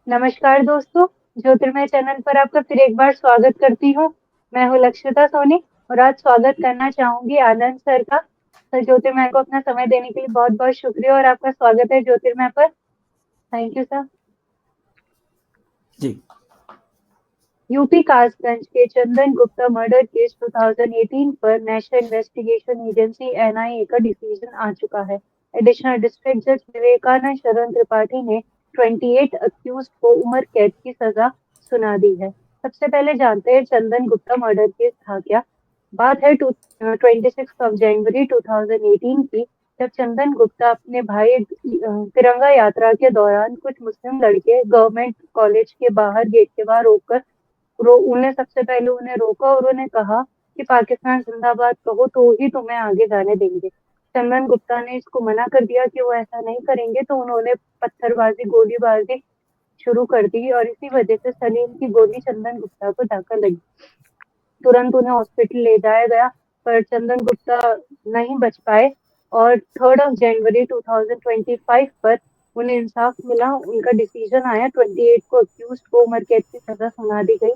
नमस्कार दोस्तों, ज्योतिर्मय चैनल पर आपका फिर एक बार स्वागत करती हूँ। मैं हूँ लक्षिता सोनी और आज स्वागत करना चाहूंगी आनंद सर का। सर, ज्योतिर्मय को अपना समय देने के लिए बहुत बहुत शुक्रिया और आपका स्वागत है ज्योतिर्मय पर। Thank you sir. जी। यूपी कासगंज के चंदन गुप्ता मर्डर केस 2018 पर नेशनल इन्वेस्टिगेशन एजेंसी एनआईए का डिसीजन आ चुका है। एडिशनल डिस्ट्रिक्ट जज विवेकानंद शरण त्रिपाठी ने 28 अक्यूज को उम्र कैद की सजा सुना दी है। सबसे पहले जानते हैं चंदन गुप्ता मर्डर केस था क्या। बात है 26 जनवरी 2018 की, जब चंदन गुप्ता अपने भाई तिरंगा यात्रा के दौरान कुछ मुस्लिम लड़के गवर्नमेंट कॉलेज के बाहर गेट के बाहर रोककर उन्हें सबसे पहले उन्हें रोका और उन्हें कहा कि पाकिस्तान जिंदाबाद कहो तो ही तुम्हें आगे जाने देंगे। चंदन गुप्ता ने इसको मना कर दिया कि वो ऐसा नहीं करेंगे, तो उन्होंने पत्थरबाजी गोलीबारी शुरू कर दी और इसी वजह से सलीम की गोली चंदन गुप्ता को जाकर लगी। तुरंत उन्हें हॉस्पिटल ले जाया गया, पर चंदन गुप्ता नहीं बच पाए और 3 जनवरी 2025 पर उन्हें इंसाफ मिला। उनका डिसीजन आया, 28 को अक्यूज को उम्र कैद की सजा सुना दी गई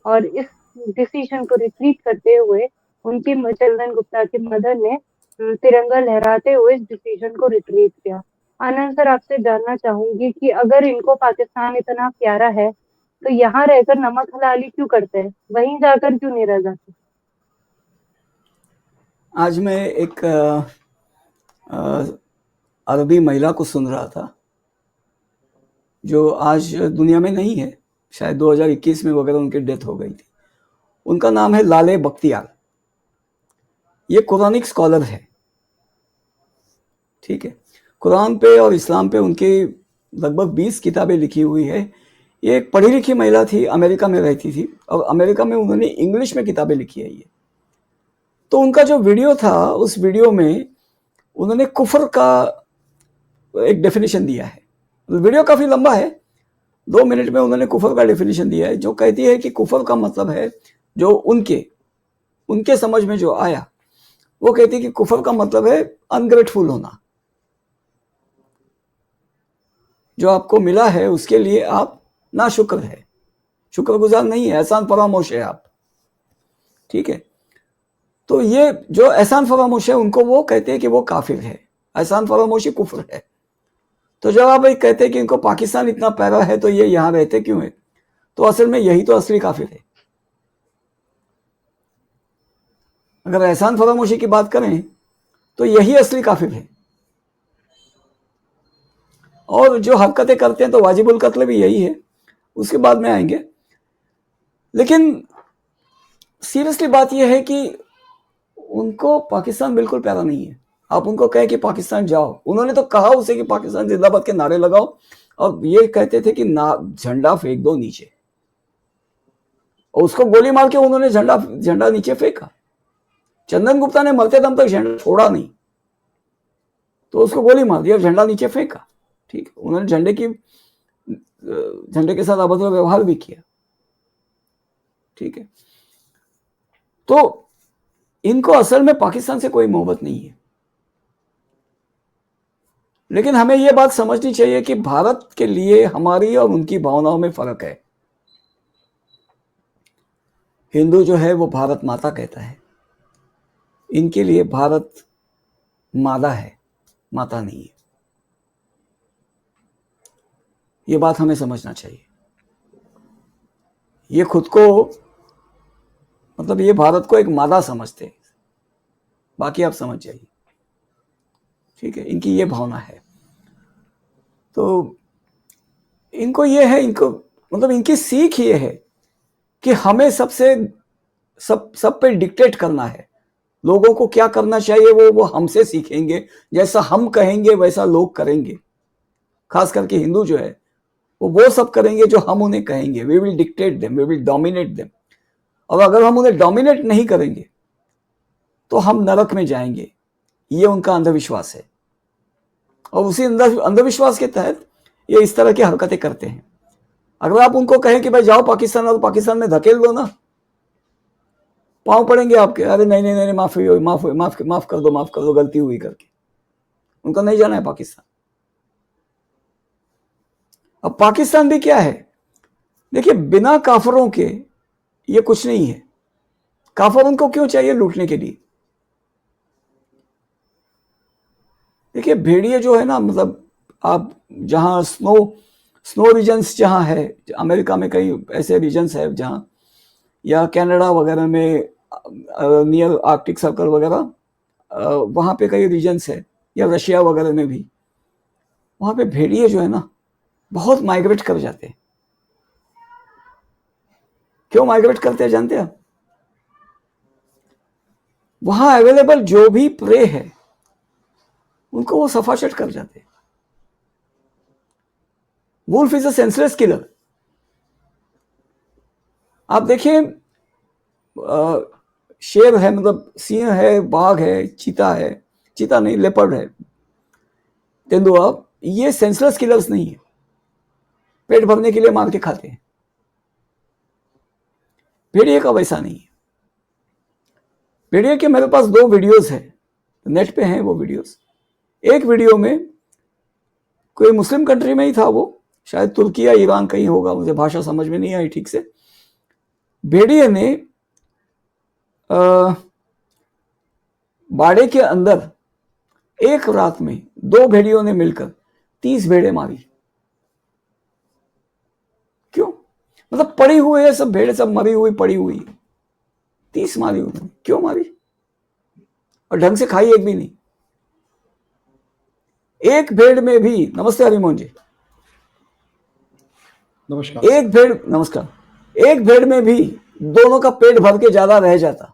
और इस डिसीजन को रिट्रीट करते हुए उनकी चंदन गुप्ता की मदर ने तिरंगा लहराते हुए इस डिसीजन को रिट्रीट किया। आनंद सर, आपसे जानना चाहूंगी कि अगर इनको पाकिस्तान इतना प्यारा है तो यहाँ रहकर नमक हलाली क्यों करते हैं, वहीं जाकर क्यों नहीं रह जाते। आज मैं एक अरबी महिला को सुन रहा था जो आज दुनिया में नहीं है। शायद 2021 में वगैरह उनकी डेथ हो गई थी। उनका नाम है लाले बख्तियार। ये कुरानिक स्कॉलर है। ठीक है। कुरान पे और इस्लाम पे उनकी लगभग 20 किताबें लिखी हुई है। ये एक पढ़ी लिखी महिला थी, अमेरिका में रहती थी और अमेरिका में उन्होंने इंग्लिश में किताबें लिखी है ये। तो उनका जो वीडियो था, उस वीडियो में उन्होंने कुफर का एक डेफिनेशन दिया है। वीडियो काफी लंबा है, 2 मिनट में उन्होंने कुफर का डेफिनेशन दिया है, जो कहती है कि कुफर का मतलब है, जो उनके उनके समझ में जो आया, वो कहती है कि कुफर का मतलब है अनग्रेटफुल होना। जो आपको मिला है उसके लिए आप ना शुक्र है, शुक्रगुजार नहीं है, एहसान फरामोश है आप। ठीक है। तो ये जो एहसान फरामोश है, उनको वो कहते हैं कि वो काफिर है। एहसान फरामोशी कुफर है। तो जब आप एक कहते हैं कि इनको पाकिस्तान इतना प्यारा है तो ये यहां रहते क्यों है, तो असल में यही तो असली काफिर है। अगर एहसान फरामोशी की बात करें तो यही असली काफिर है। और जो हरकतें करते हैं तो वाजिबुल कत्ल भी यही है, उसके बाद में आएंगे। लेकिन सीरियसली बात यह है कि उनको पाकिस्तान बिल्कुल प्यारा नहीं है। आप उनको कहें कि पाकिस्तान जाओ, उन्होंने तो कहा उसे कि पाकिस्तान जिंदाबाद के नारे लगाओ, और ये कहते थे कि ना झंडा फेंक दो नीचे, और उसको गोली मार के उन्होंने झंडा झंडा नीचे फेंका। चंदन गुप्ता ने मरते दम तक झंडा छोड़ा नहीं, तो उसको गोली मार दी और झंडा नीचे फेंका। ठीक है। उन्होंने झंडे के साथ अभद्र व्यवहार भी किया। ठीक है। तो इनको असल में पाकिस्तान से कोई मोहब्बत नहीं है। लेकिन हमें यह बात समझनी चाहिए कि भारत के लिए हमारी और उनकी भावनाओं में फर्क है। हिंदू जो है वो भारत माता कहता है, इनके लिए भारत मादा है, माता नहीं है। ये बात हमें समझना चाहिए। ये खुद को, मतलब ये भारत को एक मादा समझते हैं, बाकी आप समझ जाइए। ठीक है। इनकी ये भावना है। तो इनको ये है, इनको मतलब इनकी सीख ये है कि हमें सब पे डिक्टेट करना है। लोगों को क्या करना चाहिए वो हमसे सीखेंगे, जैसा हम कहेंगे वैसा लोग करेंगे। खास करके हिंदू जो है वो सब करेंगे जो हम उन्हें कहेंगे। We will dictate them, we will dominate them. और अगर हम उन्हें डोमिनेट नहीं करेंगे तो हम नरक में जाएंगे। ये उनका अंधविश्वास है, और उसी अंधविश्वास के तहत ये इस तरह की हरकतें करते हैं। अगर आप उनको कहें कि भाई जाओ पाकिस्तान और पाकिस्तान में धकेल दो ना, पांव पड़ेंगे आपके, अरे नहीं नहीं नहीं, माफ माफ माफ माफ कर दो, गलती हुई करके। उनका नहीं जाना है पाकिस्तान। अब पाकिस्तान भी क्या है, देखिए बिना काफरों के ये कुछ नहीं है। काफर उनको क्यों चाहिए लूटने के लिए? देखिए भेड़िए जो है ना, मतलब आप जहां स्नो स्नो रीजन्स जहां है, अमेरिका में कई ऐसे रीजन्स है जहां, या कनाडा वगैरह में नियर आर्कटिक सर्कल वगैरह, वहां पे कई रीजन्स है, या रशिया वगैरह में भी, वहां पे भेड़िए जो है ना बहुत माइग्रेट कर जाते हैं। क्यों माइग्रेट करते हैं जानते हैं आप? वहां अवेलेबल जो भी प्रे है उनको वो सफाचट कर जाते हैं। Wolf is a senseless killer. आप देखिए शेर है, मतलब सिंह है, बाघ है, चीता है, चीता नहीं लेपर्ड है, तेंदुआ, ये सेंसलेस किलर्स नहीं है, पेट भरने के लिए मार के खाते हैं। भेड़िए का वैसा नहीं है। भेड़िए के मेरे पास 2 वीडियोस है, नेट पे हैं वो वीडियोस। एक वीडियो में कोई मुस्लिम कंट्री में ही था, वो शायद तुर्की या ईरान कहीं होगा, मुझे भाषा समझ में नहीं आई ठीक से। भेड़िए ने बाड़े के अंदर एक रात में 2 भेड़ियों ने मिलकर 30 भेड़े मारी। क्यों? मतलब पड़ी हुई है सब भेड़े, सब मरी हुई पड़ी हुई, 30 मारी उन्होंने। क्यों मारी? और ढंग से खाई एक भी नहीं। एक भेड़ में भी, नमस्ते हरिमोहन जी, नमस्कार। नमस्कार, एक भेड़ में भी दोनों का पेट भर के ज्यादा रह जाता।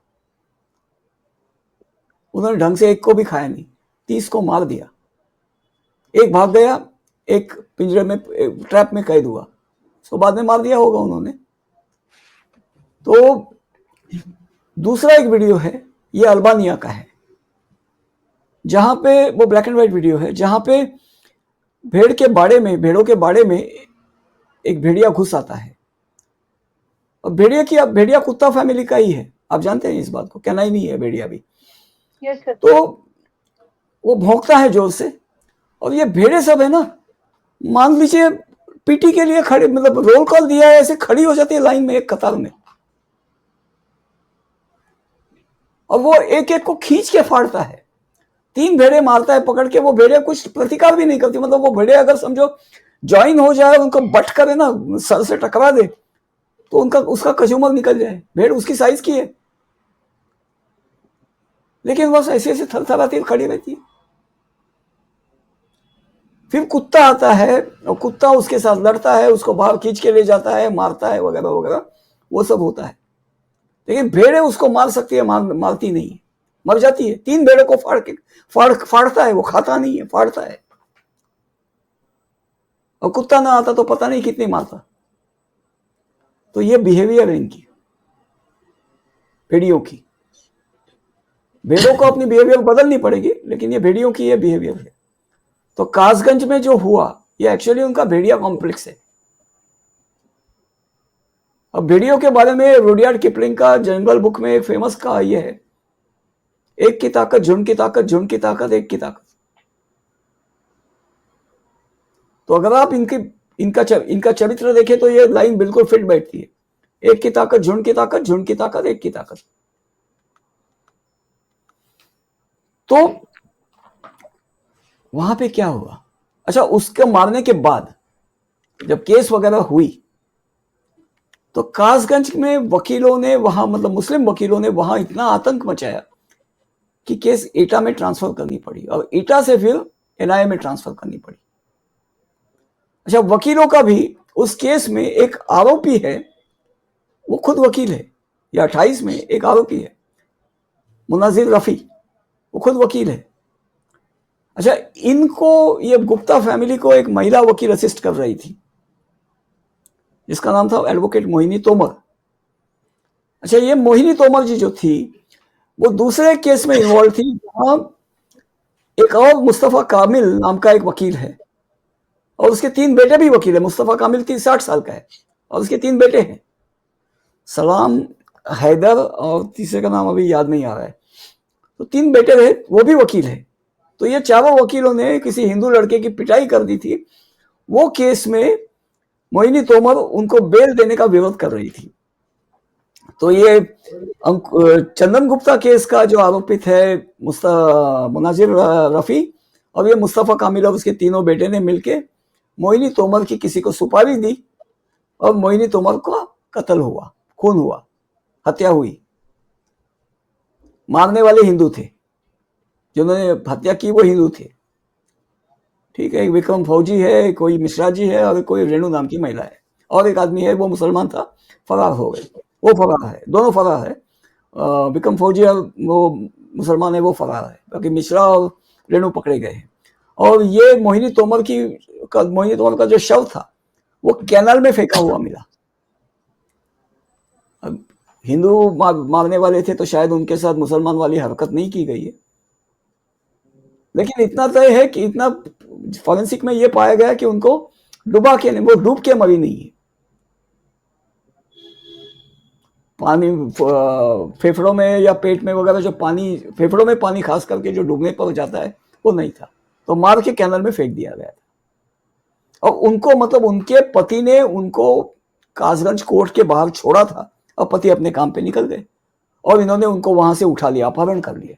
उन्होंने ढंग से एक को भी खाया नहीं, 30 को मार दिया। एक भाग गया, एक पिंजरे में ट्रैप में कैद हुआ, उसको बाद में मार दिया होगा उन्होंने। तो दूसरा एक वीडियो है, ये अल्बानिया का है, जहां पे वो ब्लैक एंड व्हाइट वीडियो है, जहां पे भेड़ों के बाड़े में एक भेड़िया घुस आता है। और भेड़िया कुत्ता फैमिली का ही है, आप जानते हैं इस बात को, कैनाइन ही है भेड़िया भी। Yes sir. तो वो भौंकता है जोर से, और ये भेड़े सब है ना, मान लीजिए पीटी के लिए खड़े, मतलब रोल कॉल दिया है, ऐसे खड़ी हो जाती है लाइन में एक कतार में, और वो एक एक को खींच के फाड़ता है। 3 भेड़े मारता है पकड़ के। वो भेड़े कुछ प्रतिकार भी नहीं करती, मतलब वो भेड़े अगर समझो ज्वाइन हो जाए, उनको बट करे ना, सर से टकरा दे, तो उसका कचूमर निकल जाए। भेड़ उसकी साइज की है, लेकिन बस ऐसे ऐसे थरथराती खड़ी रहती है। फिर कुत्ता आता है, और कुत्ता उसके साथ लड़ता है, उसको बाहर खींच के ले जाता है, मारता है वगैरह वगैरह, वो सब होता है। लेकिन भेड़े उसको मार सकती है, मारती नहीं है, मर जाती है। 3 भेड़ों को फाड़ता है, वो खाता नहीं है, फाड़ता है। और कुत्ता ना आता तो पता नहीं कितनी मारता। तो ये बिहेवियर है इनकी, भेड़ियों की। भेड़ों को अपनी बिहेवियर बदलनी पड़ेगी, लेकिन ये भेड़ियों की ये बिहेवियर है। तो कासगंज में जो हुआ, ये एक्चुअली उनका भेड़िया कॉम्प्लेक्स है। अब भेड़ियों के बारे में रुडयार्ड किपलिंग का जंगल बुक में एक फेमस कहा यह है, एक की ताकत झुंड की ताकत, झुंड की ताकत एक की ताकत। तो अगर आप इनका चरित्र देखें तो ये लाइन बिल्कुल फिट बैठती है। एक की ताकत झुंड की ताकत, झुंड की ताकत एक की ताकत। तो वहां पे क्या हुआ? अच्छा, उसके मारने के बाद जब केस वगैरह हुई, तो कासगंज में वकीलों ने वहां, मतलब मुस्लिम वकीलों ने वहां इतना आतंक मचाया कि केस एटा में ट्रांसफर करनी पड़ी, और एटा से फिर एनआईए में ट्रांसफर करनी पड़ी। अच्छा, वकीलों का भी उस केस में एक आरोपी है, वो खुद वकील है, या 28 में एक आरोपी है, मुनाजिर रफी, वो खुद वकील है। अच्छा, इनको, ये गुप्ता फैमिली को एक महिला वकील असिस्ट कर रही थी, जिसका नाम था एडवोकेट मोहिनी तोमर। अच्छा, ये मोहिनी तोमर जी जो थी, वो दूसरे केस में इन्वॉल्व थी, जहां एक और मुस्तफा कामिल नाम का एक वकील है, और उसके 3 बेटे भी वकील है। मुस्तफा कामिल 60 साल का है, और उसके 3 बेटे हैं, सलाम, हैदर, और तीसरे का नाम अभी याद नहीं आ रहा है। तो 3 बेटे रहे, वो भी वकील है। तो ये चारों वकीलों ने किसी हिंदू लड़के की पिटाई कर दी थी। वो केस में मोहिनी तोमर उनको बेल देने का विरोध कर रही थी। तो ये चंदन गुप्ता केस का जो आरोपित है मुनाजिर रफी और ये मुस्तफा कामिल और उसके तीनों बेटे ने मिलके मोहिनी तोमर की किसी को सुपारी दी और मोहिनी तोमर का कत्ल हुआ, खून हुआ, हत्या हुई। मारने वाले हिंदू थे, जिन्होंने हत्या की वो हिंदू थे। ठीक है, एक विक्रम फौजी है, कोई मिश्रा जी है और कोई रेणु नाम की महिला है और एक आदमी है वो मुसलमान था, फरार हो गए। वो फरार है, दोनों फरार है। विक्रम फौजी और वो मुसलमान है वो फरार है, बाकी मिश्रा और रेणु पकड़े गए हैं। और ये मोहिनी तोमर का जो शव था वो कैनाल में फेंका हुआ मिला। अब हिंदू मारने वाले थे तो शायद उनके साथ मुसलमान वाली हरकत नहीं की गई है, लेकिन इतना तय है कि इतना फॉरेंसिक में ये पाया गया कि उनको डुबा के नहीं, वो डूब के मरी नहीं है। पानी फेफड़ों में या पेट में वगैरह जो पानी, फेफड़ों में पानी खास करके जो डूबने पर जाता है वो नहीं था, तो मार के कैनल में फेंक दिया गया था। और उनको मतलब उनके पति ने उनको कासगंज कोर्ट के बाहर छोड़ा था और पति अपने काम पे निकल गए और इन्होंने उनको वहां से उठा लिया, अपहरण कर लिया।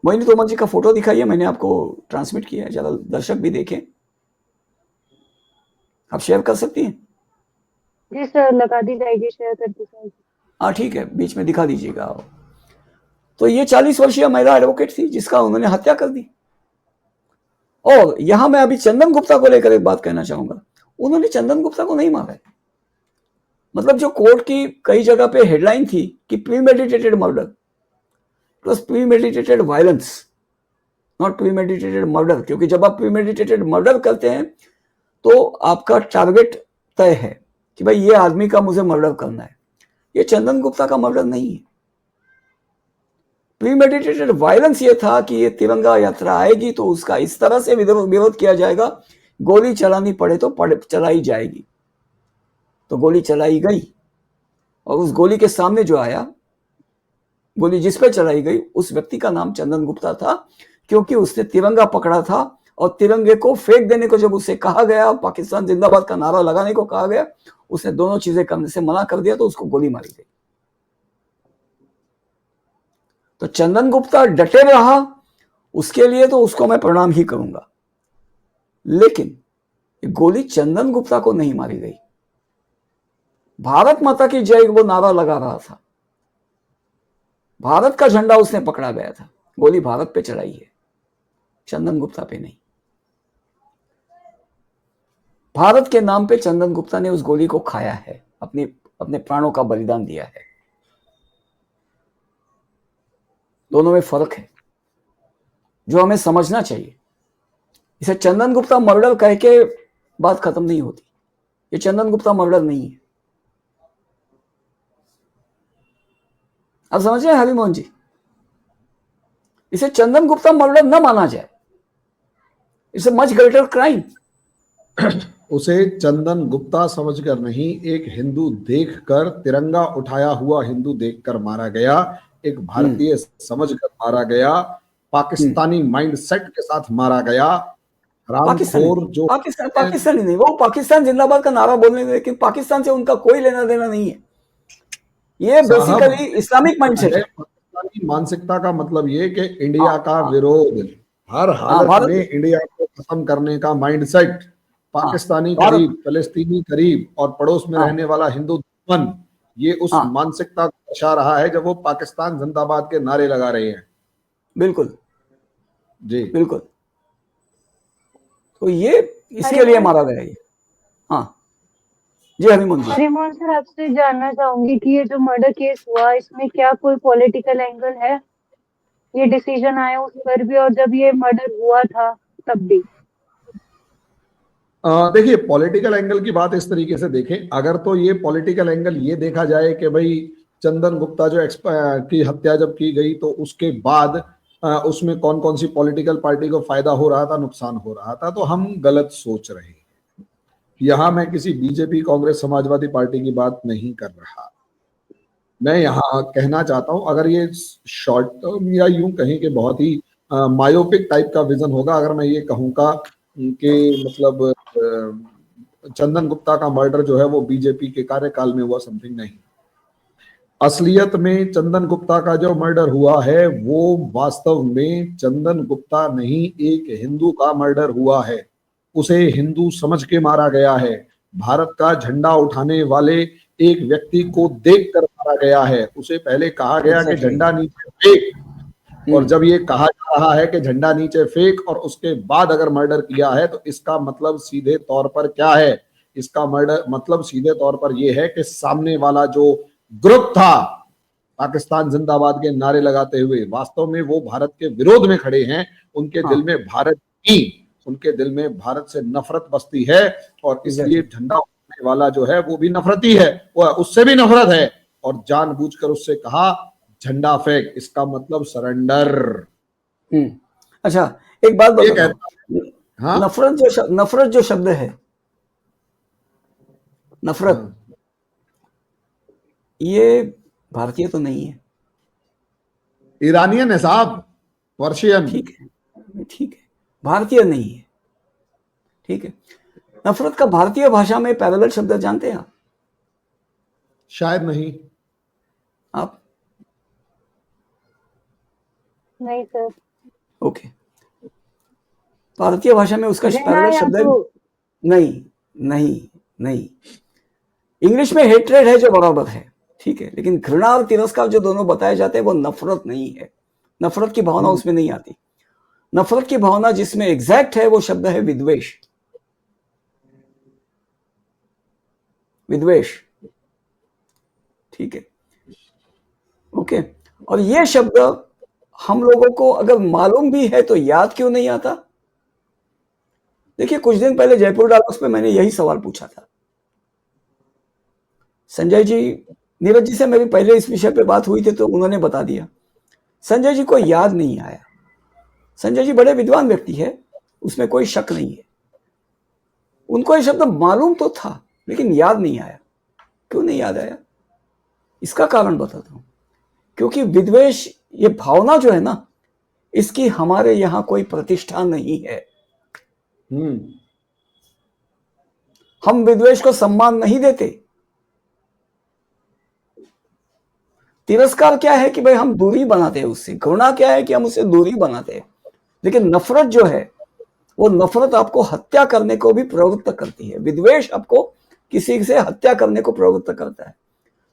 मोहिनी तोमर जी का फोटो दिखाइए, मैंने आपको ट्रांसमिट किया है, जरा दर्शक भी देखें। आप शेयर कर सकती हैं? जी सर, लगा दी जाएगी, शेयर कर दी जाएगी। हाँ ठीक है, बीच में दिखा दीजिएगा। तो ये 40 वर्षीय महिला एडवोकेट थी जिसका उन्होंने हत्या कर दी। और यहां मैं अभी चंदन गुप्ता को लेकर एक बात कहना चाहूंगा, उन्होंने चंदन गुप्ता को नहीं मारा है। मतलब जो कोर्ट की कई जगह पे हेडलाइन थी कि premeditated murder plus premeditated violence, not premeditated murder, क्योंकि जब आप प्रीमेडिटेटेड मर्डर करते हैं तो आपका टारगेट तय है कि भाई ये आदमी का मुझे मर्डर करना है। ये चंदन गुप्ता का मर्डर नहीं है। प्रीमेडिटेटेड वायलेंस ये था कि ये तिरंगा यात्रा आएगी तो उसका इस तरह से विरोध किया जाएगा, गोली चलानी पड़े तो चलाई जाएगी। तो गोली चलाई गई और उस गोली के सामने जो आया, गोली जिस पे चलाई गई उस व्यक्ति का नाम चंदन गुप्ता था, क्योंकि उसने तिरंगा पकड़ा था और तिरंगे को फेंक देने को जब उसे कहा गया, पाकिस्तान जिंदाबाद का नारा लगाने को कहा गया, उसने दोनों चीजें करने से मना कर दिया तो उसको गोली मारी गई। तो चंदन गुप्ता डटे रहा, उसके लिए तो उसको मैं प्रणाम ही करूंगा, लेकिन गोली चंदन गुप्ता को नहीं मारी गई। भारत माता की जय वो नारा लगा रहा था, भारत का झंडा उसने पकड़ा गया था, गोली भारत पे चढ़ाई है, चंदन गुप्ता पे नहीं। भारत के नाम पे चंदन गुप्ता ने उस गोली को खाया है, अपने प्राणों का बलिदान दिया है। दोनों में फर्क है जो हमें समझना चाहिए। इसे चंदन गुप्ता मर्डर कह के बात खत्म नहीं होती। ये चंदन गुप्ता मर्डर नहीं है। आप समझ रहे हैं हरिमोहन जी? इसे चंदन गुप्ता मर्डर न माना जाए, it's a much greater crime. उसे चंदन गुप्ता समझकर नहीं, एक हिंदू देखकर, तिरंगा उठाया हुआ हिंदू देखकर मारा गया, एक भारतीय समझकर मारा गया, पाकिस्तानी माइंडसेट के साथ मारा गया। रामखोर जो पाकिस्तानी नहीं, वो पाकिस्तान जिंदाबाद का नारा बोलने, लेकिन पाकिस्तान से उनका कोई लेना देना नहीं है। ये बेसिकली इस्लामिक माइंडसेट है। पाकिस्तानी मानसिकता का मतलब ये कि इंडिया का विरोध, हर हालत में इंडिया को खत्म करने का माइंडसेट। पाकिस्तानी करीब, फलस्तीनी करीब और पड़ोस में रहने वाला हिंदू दुश्मन, ये उस मानसिकता को दर्शा रहा है जब वो पाकिस्तान जिंदाबाद के नारे लगा रहे हैं। बिल्कुल जी बिल्कुल। तो ये इसके लिए मारा गया ये। हाँ जी हरिमोहन जी। हरिमोहन सर, आपसे जानना चाहूंगी कि ये जो मर्डर केस हुआ इसमें क्या कोई पॉलिटिकल एंगल है? ये डिसीजन आया उस पर भी और जब ये मर्डर हुआ था तब भी? देखिए, पॉलिटिकल एंगल की बात इस तरीके से देखें, अगर तो ये पॉलिटिकल एंगल ये देखा जाए कि भाई चंदन गुप्ता जो की हत्या जब की गई तो उसके बाद उसमें कौन कौन सी पॉलिटिकल पार्टी को फायदा हो रहा था, नुकसान हो रहा था, तो हम गलत सोच रहे हैं। यहाँ मैं किसी बीजेपी, कांग्रेस, समाजवादी पार्टी की बात नहीं कर रहा। मैं यहाँ कहना चाहता हूँ, अगर ये शॉर्ट टर्म या यूं कहें कि बहुत ही मायोपिक टाइप का विजन होगा, अगर मैं ये कहूँगा कि मतलब चंदन गुप्ता का मर्डर जो है वो बीजेपी के कार्यकाल में हुआ, समथिंग नहीं। असलियत में चंदन गुप्ता का जो मर्डर हुआ है वो वास्तव में चंदन गुप्ता नहीं, एक हिंदू का मर्डर हुआ है। उसे हिंदू समझ के मारा गया है। भारत का झंडा उठाने वाले एक व्यक्ति को देखकर मारा गया है। उसे पहले कहा गया कि झंडा नीचे फेंक, और जब ये कहा जा रहा है कि झंडा नीचे फेंक और उसके बाद अगर मर्डर किया है, तो इसका मतलब सीधे तौर पर क्या है? इसका मर्डर मतलब सीधे तौर पर यह है कि सामने वाला जो ग्रुप था पाकिस्तान जिंदाबाद के नारे लगाते हुए, वास्तव में वो भारत के विरोध में खड़े हैं। उनके दिल में भारत की, उनके दिल में भारत से नफरत बसती है, और इसलिए झंडा उठाने वाला जो है वो भी नफरती है, वो उससे भी नफरत है, और जानबूझकर उससे कहा झंडा फेंक, इसका मतलब सरेंडर। अच्छा, एक बात बताओ, हाँ? नफरत जो शब्द है, नफरत, ये भारतीय तो नहीं है, ईरानियन है साहब, पर्शियन। ठीक है, भारतीय नहीं है, ठीक है। नफरत का भारतीय भाषा में पैरेलल शब्द जानते हैं आप? शायद नहीं। आप? नहीं सर। ओके, भारतीय भाषा में उसका पैरेलल शब्द है नहीं, नहीं, नहीं। इंग्लिश में हेट्रेड है जो बराबर है, ठीक है, लेकिन घृणा और तिरस्कार जो दोनों बताए जाते हैं वो नफरत नहीं है। नफरत की भावना उसमें नहीं आती। नफरत की भावना जिसमें एग्जैक्ट है वो शब्द है विद्वेष। विद्वेष, ठीक है, ओके। और ये शब्द हम लोगों को अगर मालूम भी है तो याद क्यों नहीं आता? देखिए, कुछ दिन पहले जयपुर डायलॉग्स पे मैंने यही सवाल पूछा था। संजय जी, नीरज जी से मेरी पहले इस विषय पे बात हुई थी तो उन्होंने बता दिया। संजय जी को याद नहीं आया। संजय जी बड़े विद्वान व्यक्ति है, उसमें कोई शक नहीं है। उनको ये शब्द मालूम तो था लेकिन याद नहीं आया। क्यों नहीं याद आया? इसका कारण बताता हूं। क्योंकि विद्वेष, ये भावना जो है ना, इसकी हमारे यहां कोई प्रतिष्ठा नहीं है। हम विद्वेष को सम्मान नहीं देते। तिरस्कार क्या है कि भाई हम दूरी बनाते हैं उससे। घृणा क्या है कि हम उससे दूरी बनाते हैं। लेकिन नफरत जो है, वो नफरत आपको हत्या करने को भी प्रवृत्त करती है। विद्वेष आपको किसी से हत्या करने को प्रवृत्त करता है।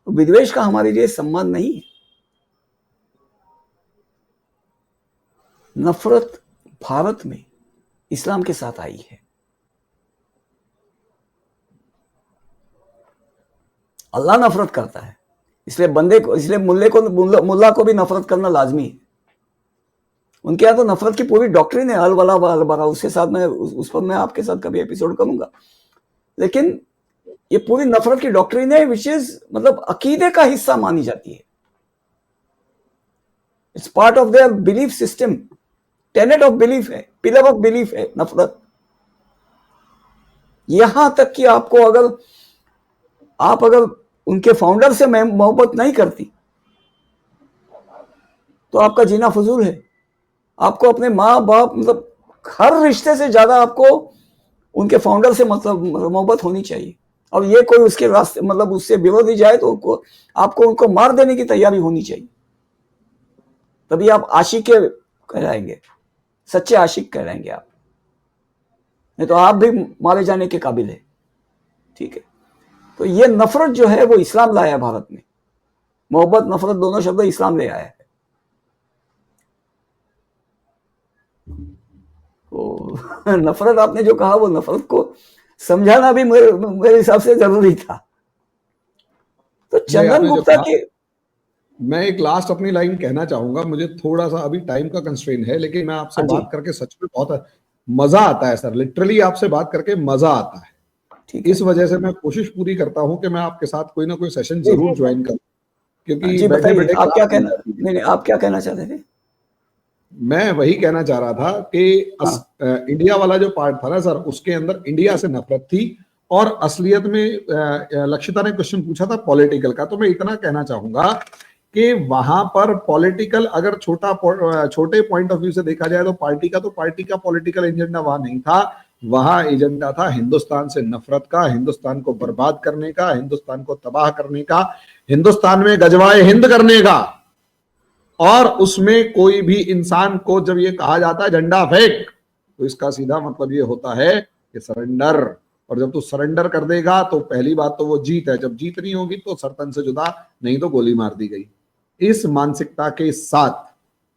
तो विद्वेष का हमारे लिए सम्मान नहीं है। नफरत भारत में इस्लाम के साथ आई है। अल्लाह नफरत करता है, इसलिए बंदे को, इसलिए मुल्ला को भी नफरत करना लाजमी है। उनके यहाँ तो नफरत की पूरी डॉक्ट्रिन है, अल वला वल बरा। उसके साथ मैं उस पर मैं आपके साथ कभी एपिसोड करूंगा। लेकिन ये पूरी नफरत की डॉक्ट्रिन है विच इज मतलब अकीदे का हिस्सा मानी जाती है। It's part of their belief system, Tenet of belief है, पिलर ऑफ बिलीफ है नफरत। यहां तक कि आपको अगर उनके फाउंडर से मोहब्बत नहीं करती तो आपका जीना फजूल है। आपको अपने माँ बाप, मतलब हर रिश्ते से ज्यादा आपको उनके फाउंडर से मतलब मोहब्बत होनी चाहिए। और ये कोई उसके रास्ते, मतलब उससे विरोधी जाए तो आपको उनको मार देने की तैयारी होनी चाहिए। तभी आप आशिक कहलाएंगे, सच्चे आशिक कहलाएंगे आप। नहीं तो आप भी मारे जाने के काबिल है, ठीक है। तो ये नफरत जो है वो इस्लाम लाया है भारत में। मोहब्बत, नफरत दोनों शब्द इस्लाम ले आया है। तो नफरत आपने जो कहा, वो नफरत को समझाना भी मेरे हिसाब से जरूरी था। तो चंदन गुप्ता के, मैं एक लास्ट अपनी लाइन कहना चाहूंगा। मुझे थोड़ा सा अभी टाइम का कंस्ट्रेन है, लेकिन मैं आपसे बात करके सच में बहुत मजा आता है सर। लिटरली आपसे बात करके मजा आता है। इस वजह से मैं कोशिश पूरी करता हूं कि मैं आपके साथ कोई ना कोई सेशन जरूर ज्वाइन करूं, क्योंकि बैठे बैठे आप क्या कहना, नहीं आप क्या कहना चाहते थे? मैं वही कहना चाह रहा था कि इंडिया वाला जो पार्ट था ना सर, उसके अंदर इंडिया से नफरत थी, और असलियत में लक्षिता ने क्वेश्चन पूछा था पॉलिटिकल का। तो मैं इतना कहना चाहूंगा कि वहां पर पॉलिटिकल, अगर छोटे पॉइंट ऑफ व्यू से देखा जाए तो पार्टी का पॉलिटिकल एजेंडा वहां नहीं था। वहां एजेंडा था हिंदुस्तान से नफरत का, हिंदुस्तान को बर्बाद करने का, हिंदुस्तान को तबाह करने का, हिंदुस्तान में गजवाए हिंद करने का। और उसमें कोई भी इंसान को जब ये कहा जाता है झंडा फेंक, तो इसका सीधा मतलब ये होता है कि सरेंडर। और जब तू सरेंडर कर देगा तो पहली बात तो वो जीत है, जब जीत नहीं होगी तो सरतन से जुदा, नहीं तो गोली मार दी गई। इस मानसिकता के साथ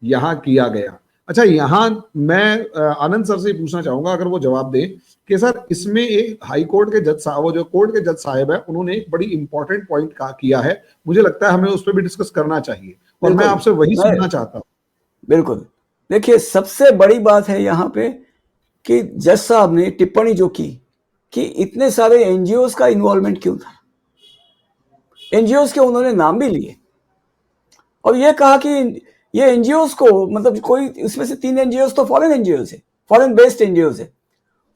यहां किया गया। अच्छा, यहां मैं आनंद सर से पूछना चाहूंगा, अगर वो जवाब दें कि सर इसमें एक हाई कोर्ट के जज साहब, वो जो कोर्ट के जज साहब है, उन्होंने एक बड़ी इंपॉर्टेंट पॉइंट किया है, मुझे लगता है हमें उस पर भी डिस्कस करना चाहिए, और मैं आपसे वही सुनना चाहता हूँ। बिल्कुल। देखिए, सबसे बड़ी बात है यहाँ पे कि जज साहब ने टिप्पणी जो की कि इतने सारे एनजीओज का इन्वॉल्वमेंट क्यों था। एनजीओज के उन्होंने नाम भी लिए और ये कहा कि ये एनजीओज को, मतलब कोई उसमें से 3 एनजीओज तो फॉरेन एनजीओज है, फॉरेन बेस्ड एनजीओज है।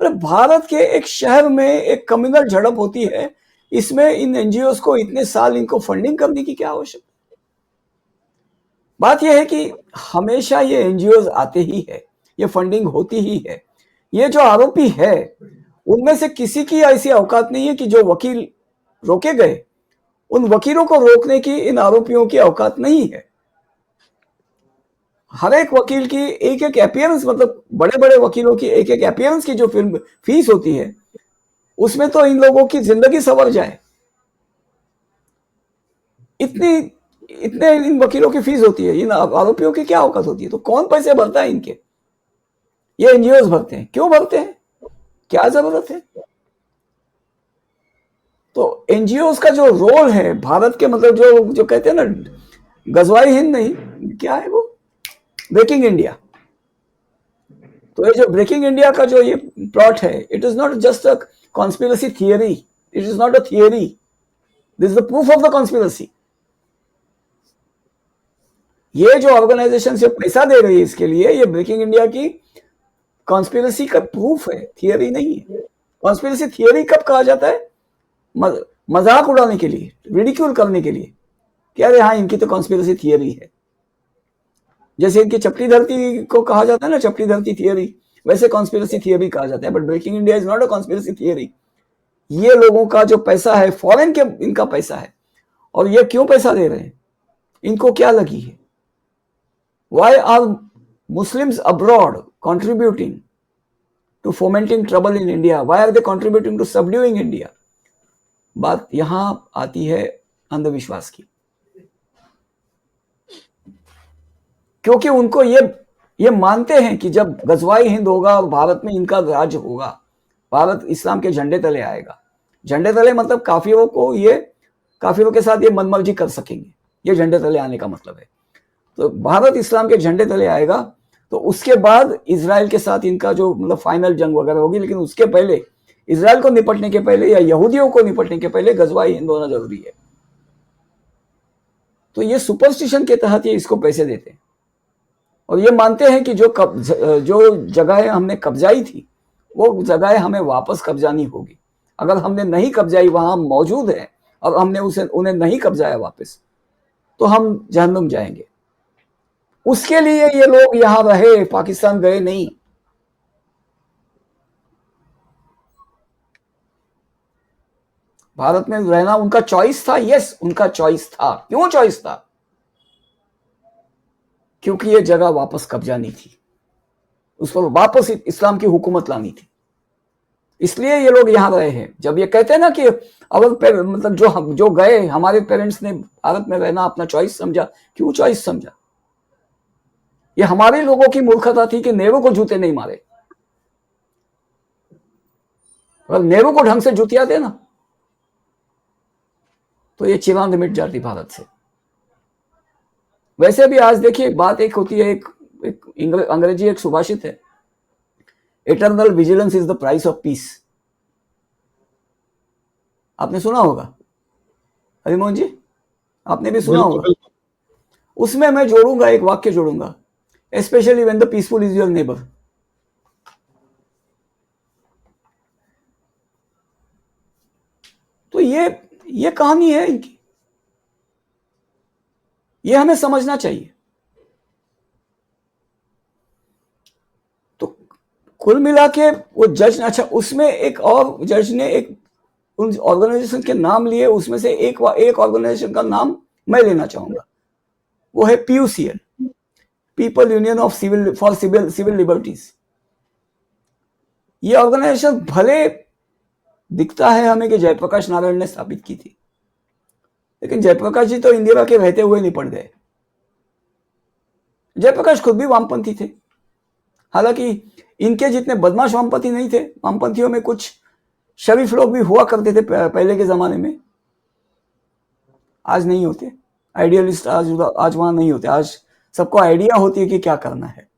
अरे भारत के एक शहर में एक कम्युनल झड़प होती है, इसमें इन एनजीओज को इतने साल इनको फंडिंग करने की क्या आवश्यकता। बात यह है कि हमेशा ये एनजीओज आते ही है, ये फंडिंग होती ही है। ये जो आरोपी है उनमें से किसी की ऐसी औकात नहीं है कि जो वकील रोके गए, उन वकीलों को रोकने की इन आरोपियों की औकात नहीं है। हर एक वकील की एक एक अपीयरेंस, मतलब बड़े बड़े वकीलों की एक एक अपीयरेंस की जो फिल्म फीस होती है, उसमें तो इन लोगों की जिंदगी संवर जाए, इतनी इतने इन वकीलों की फीस होती है। इन आरोपियों की क्या औकात होती है। तो कौन पैसे भरता है इनके? ये एनजीओज भरते हैं। क्यों भरते हैं, क्या जरूरत है? तो एनजीओज का जो रोल है भारत के, मतलब जो जो कहते हैं ना, गजवाई हिंद नहीं, क्या है वो, ब्रेकिंग इंडिया। तो ये जो ब्रेकिंग इंडिया का जो ये प्लॉट है, it is not just a conspiracy theory, it is not a theory, this is the proof of the conspiracy. ये जो ऑर्गेनाइजेशन से पैसा दे रही है इसके लिए, ये ब्रेकिंग इंडिया की कॉन्स्पिरेसी का प्रूफ है, थियरी नहीं है। कॉन्स्पिरेसी थियरी कब कहा जाता है? मजाक उड़ाने के लिए, रिडिक्यूल करने के लिए, कि अरे हाँ इनकी तो कॉन्स्पिरेसी थियरी है। जैसे इनकी चपटी धरती को कहा जाता है ना, चपटी धरती थियरी, वैसे कॉन्स्पिरेसी थियरी कहा जाता है। But breaking India is not a conspiracy theory. ये लोगों का जो पैसा है, फॉरेन के इनका पैसा है। और ये क्यों पैसा दे रहे हैं, इनको क्या लगी है? Why are Muslims abroad contributing to fomenting trouble in India? Why are they contributing to subduing India? बात यहां आती है अंधविश्वास की, क्योंकि उनको ये मानते हैं कि जब गजवाई हिंद होगा और भारत में इनका राज्य होगा, भारत इस्लाम के झंडे तले आएगा। झंडे तले मतलब काफिरों को, ये काफिरों के साथ ये मनमर्जी कर सकेंगे, ये झंडे तले आने का मतलब है। तो भारत इस्लाम के झंडे तले आएगा, तो उसके बाद इजराइल के साथ इनका जो मतलब फाइनल जंग वगैरह होगी। लेकिन उसके पहले, इजराइल को निपटने के पहले या यहूदियों को निपटने के पहले गजवाई हिंद होना जरूरी है। तो ये सुपरस्टिशन के तहत ये इसको पैसे देते हैं और ये मानते हैं कि जो जगहें हमने कब्जाई थी, वो जगहें हमें वापस कब्जानी होगी। अगर हमने नहीं कब्जाई, वहां मौजूद है और हमने उन्हें नहीं कब्जाया वापस, तो हम जहन्नुम जाएंगे। उसके लिए ये लोग यहां रहे, पाकिस्तान गए नहीं। भारत में रहना उनका चॉइस था। यस, उनका चॉइस था। क्यों चॉइस था? क्योंकि ये जगह वापस कब्जानी थी, उस पर वापस इस्लाम की हुकूमत लानी थी। इसलिए ये लोग यहां रहे हैं। जब ये कहते हैं ना कि अवल मतलब जो गए, हमारे पेरेंट्स ने भारत में रहना अपना चॉइस समझा। क्यों चॉइस समझा? ये हमारे लोगों की मूर्खता थी कि नेहरू को जूते नहीं मारे। अगर नेहरू को ढंग से जूतिया दे ना, तो ये चिरांद मिट जाती भारत से। वैसे भी आज देखिए, बात एक होती है, एक अंग्रेजी एक सुभाषित है, eternal vigilance is the price of peace. आपने सुना होगा, हरिमोहन जी, आपने भी सुना होगा। उसमें मैं जोड़ूंगा, एक वाक्य जोड़ूंगा, specially when the peaceful is your neighbour. तो ये कहानी है इनकी, ये हमें समझना चाहिए। तो कुल मिला के वो जज ने, अच्छा उसमें एक और जज ने एक उन ऑर्गेनाइजेशन के नाम लिए, उसमें से एक ऑर्गेनाइजेशन का नाम मैं लेना चाहूंगा, वो है PUCL, people union of civil liberties. ये ऑर्गेनाइजेशन भले दिखता है हमें कि जयप्रकाश नारायण ने स्थापित की थी, लेकिन जयप्रकाश जी तो इंदिरा के रहते हुए निपट गए। जयप्रकाश खुद भी वामपंथी थे, हालांकि इनके जितने बदमाश वामपंथी नहीं थे। वामपंथियों में कुछ शरीफ लोग भी हुआ करते थे पहले के जमाने में, आज नहीं होते। आइडियलिस्ट आज वहां नहीं होते, आज सबको आइडिया होती है कि क्या करना है।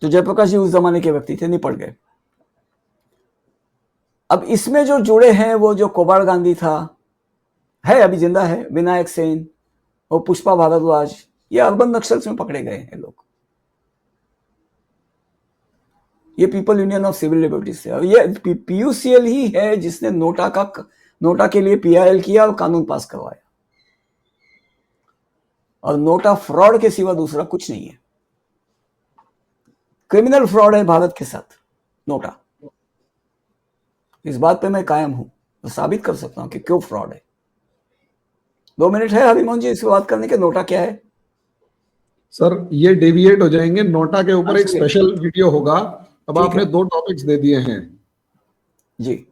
तो जयप्रकाश जी उस जमाने के व्यक्ति थे, निपट गए। अब इसमें जो जुड़े हैं वो जो कोबाड़ गांधी था, है अभी जिंदा है, विनायक सेन और पुष्पा भारद्वाज, ये अर्बन नक्सल्स में पकड़े गए हैं लोग। ये people union of civil liberties से, और ये पीयूसीएल ही है जिसने नोटा के लिए पीआईएल किया और कानून पास करवाया। और नोटा फ्रॉड के सिवा दूसरा कुछ नहीं है। क्रिमिनल फ्रॉड है भारत के साथ नोटा, इस बात पे मैं कायम हूं, तो साबित कर सकता हूं कि क्यों फ्रॉड है। 2 मिनट है हरिमोहन जी इसको बात करने के, नोटा क्या है? सर ये डेविएट हो जाएंगे, नोटा के ऊपर एक स्पेशल वीडियो होगा। अब आपने 2 टॉपिक्स दे दिए हैं जी,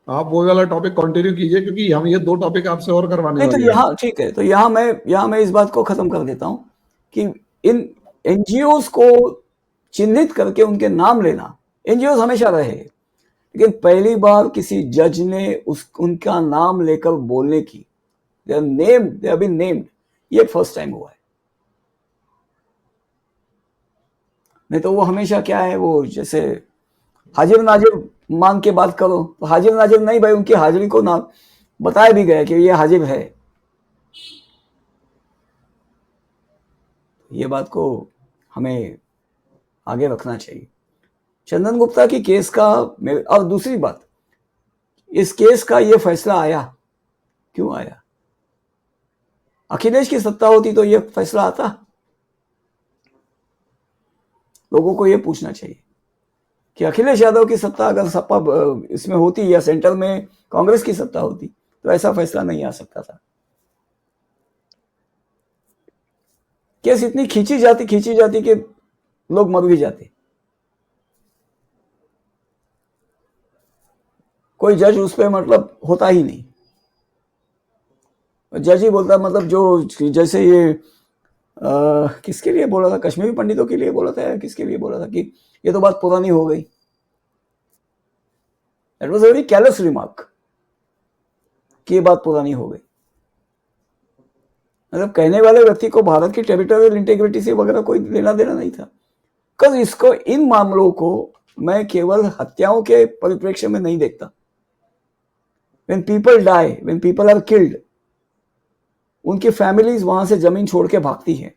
आप वो वाला टॉपिक कंटिन्यू कीजिए, क्योंकि हम ये 2 टॉपिक आपसे और करवाने नहीं तो वाले हैं। यहाँ ठीक है, तो यहाँ मैं इस बात को खत्म कर देता हूं कि इन एनजीओज को चिन्हित करके उनके नाम लेना, एनजीओज हमेशा रहे, लेकिन पहली बार किसी जज ने उनका नाम लेकर बोलने की, दे हैव बीन नेम्ड, ये फर्स्ट टाइम हुआ है। नहीं तो वो हमेशा क्या है, वो जैसे हाजिर नाजिर मांग के बात करो, तो हाजिर नाजिर नहीं भाई, उनकी हाजिरी को ना बताया भी गया कि ये हाजिर है। ये बात को हमें आगे रखना चाहिए। चंदन गुप्ता की केस का, और दूसरी बात, इस केस का ये फैसला आया क्यों आया? अखिलेश की सत्ता होती तो ये फैसला आता? लोगों को ये पूछना चाहिए कि अखिलेश यादव की सत्ता अगर सपा इसमें होती या सेंटर में कांग्रेस की सत्ता होती तो ऐसा फैसला नहीं आ सकता था। केस इतनी खींची जाती कि लोग मर भी जाते। कोई जज उस पर मतलब होता ही नहीं। जज ही बोलता, मतलब जो जैसे ये किसके लिए बोला था, कश्मीरी पंडितों के लिए बोला था या किसके लिए बोला था कि ये तो बात पुरानी हो गई। That was a very callus remark कि ये बात पुरानी हो गई। मतलब कहने वाले व्यक्ति को भारत की टेरिटोरियल इंटीग्रिटी से वगैरह कोई लेना देना नहीं था। कल इसको, इन मामलों को मैं केवल हत्याओं के परिप्रेक्ष्य में नहीं देखता। When people die, when people are killed, उनकी फैमिलीज वहां से जमीन छोड़ के भागती हैं।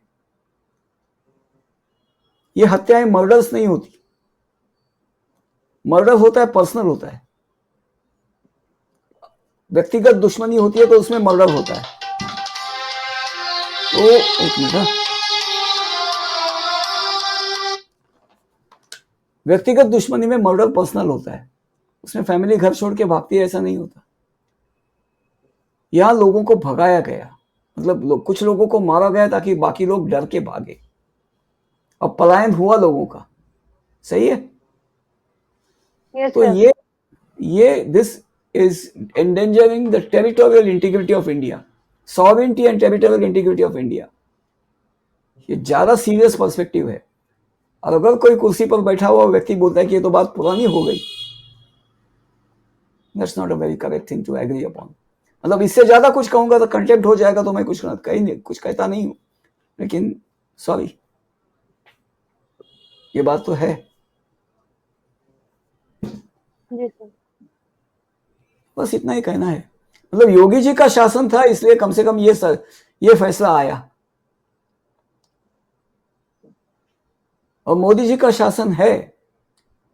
ये हत्याएं मर्डर्स नहीं होती। मर्डर होता है, पर्सनल होता है, व्यक्तिगत दुश्मनी होती है तो उसमें मर्डर होता है। तो एक मिनट, व्यक्तिगत दुश्मनी में मर्डर पर्सनल होता है, उसमें फैमिली घर छोड़ के भागती है, ऐसा नहीं होता। यहां लोगों को भगाया गया, मतलब कुछ लोगों को मारा गया ताकि बाकी लोग डर के भागे, और पलायन हुआ लोगों का। सही है? Yes, तो sir. ये this is endangering the territorial integrity of India, sovereignty and territorial integrity of India. ये ज्यादा सीरियस पर्सपेक्टिव है। और अगर कोई कुर्सी पर बैठा हुआ व्यक्ति बोलता है कि ये तो बात पुरानी हो गई, that's not a very correct thing to agree upon. मतलब इससे ज्यादा कुछ कहूंगा तो कंटेम्प्ट हो जाएगा, तो मैं कुछ कहता नहीं हूं, लेकिन सॉरी, ये बात तो है। जी सर। बस इतना ही कहना है। मतलब योगी जी का शासन था इसलिए कम से कम ये फैसला आया, और मोदी जी का शासन है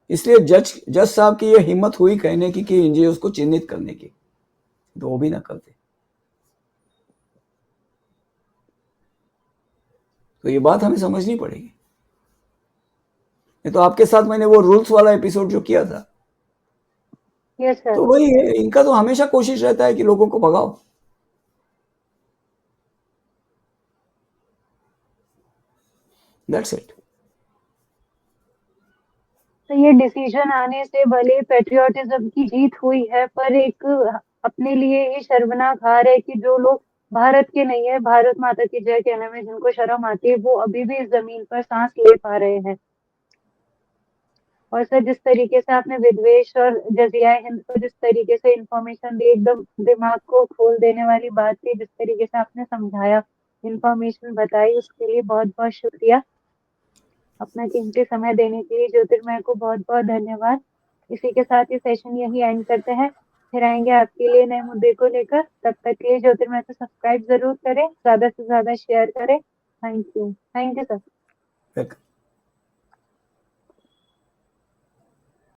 इसलिए जज साहब की ये हिम्मत हुई कहने की कि एनजीओ को चिन्हित करने की, तो वो भी ना करते। तो ये बात हमें समझनी पड़ेगी। ये तो आपके साथ मैंने वो रूल्स वाला एपिसोड जो किया था, यस सर। तो वही है, इनका तो हमेशा कोशिश रहता है कि लोगों को भगाओ। That's it. तो ये डिसीजन आने से भले पेट्रियोटिज्म की जीत हुई है, पर एक अपने लिए ये शर्मनाक हार है कि जो लोग भारत के नहीं है, भारत माता की जय कहने में जिनको शर्म आती है, वो अभी भी इस जमीन पर सांस ले पा रहे हैं। और सर, जिस तरीके से आपने विद्वेष और जजिया हिंद को जिस तरीके से इंफॉर्मेशन दी, एकदम दिमाग को खोल देने वाली बात थी, जिस तरीके से आपने समझाया, इंफॉर्मेशन बताई, उसके लिए बहुत बहुत शुक्रिया। अपना कीमती समय देने के लिए ज्योतिर्मय को बहुत बहुत धन्यवाद। इसी के साथ ही सेशन यही एंड करते हैं, फिर आएंगे आपके लिए नए मुद्दे को लेकर। तब तक के लिए ज्योतिर्मय को सब्सक्राइब जरूर करें, ज्यादा से ज्यादा शेयर करें। Thank you sir.